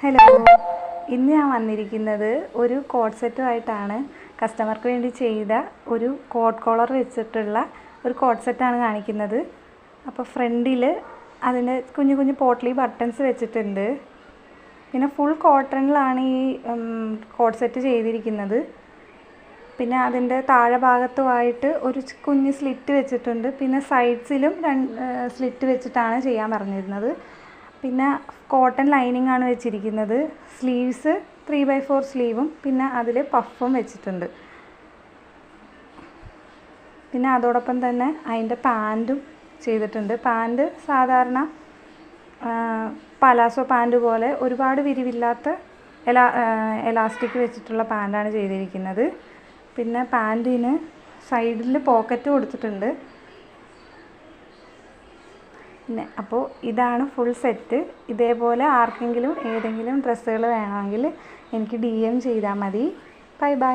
Hello, ഇന്ന് ഞാൻ വന്നിരിക്കുന്നത് ഒരു കോഡ് സെറ്റുമായിട്ടാണ്. കസ്റ്റമർക്ക് വേണ്ടി ചെയ്ത ഒരു കോഡ് കോളർ വെച്ചിട്ടുള്ള ഒരു കോഡ് സെറ്റാണ് കാണിക്കുന്നത്. അപ്പോൾ ഫ്രണ്ടിൽ അതിന് കുഞ്ഞു കുഞ്ഞു പോട്ട്ലി ബട്ടൺസ് വെച്ചിട്ടുണ്ട്. പിന്നെ ഫുൾ കോട്ടണിലാണ് ഈ കോഡ് സെറ്റ് ചെയ്തിരിക്കുന്നത്. പിന്നെ അതിൻ്റെ താഴെ ഭാഗത്തുമായിട്ട് ഒരു കുഞ്ഞ് സ്ലിറ്റ് വെച്ചിട്ടുണ്ട്. പിന്നെ സൈഡ്സിലും സ്ലിറ്റ് വെച്ചിട്ടാണ് ചെയ്യാൻ പറഞ്ഞിരുന്നത്. പിന്നെ കോട്ടൺ ലൈനിങ് ആണ് വെച്ചിരിക്കുന്നത്. സ്ലീവ്സ് 3/4 സ്ലീവും പിന്നെ അതിൽ പഫും വെച്ചിട്ടുണ്ട്. പിന്നെ അതോടൊപ്പം തന്നെ അതിൻ്റെ പാൻറ്റും ചെയ്തിട്ടുണ്ട്. പാൻറ്റ് സാധാരണ പലാസോ പാൻറ്റ് പോലെ ഒരുപാട് വിരിവില്ലാത്ത എലാസ്റ്റിക് വെച്ചിട്ടുള്ള പാൻറ്റാണ് ചെയ്തിരിക്കുന്നത്. പിന്നെ പാൻറ്റിന് സൈഡിൽ പോക്കറ്റ് കൊടുത്തിട്ടുണ്ട്. പിന്നെ അപ്പോൾ ഇതാണ് ഫുൾ സെറ്റ്. ഇതേപോലെ ആർക്കെങ്കിലും ഏതെങ്കിലും ഡ്രസ്സുകൾ വേണമെങ്കിൽ എനിക്ക് DM ചെയ്താൽ മതി. Bye bye.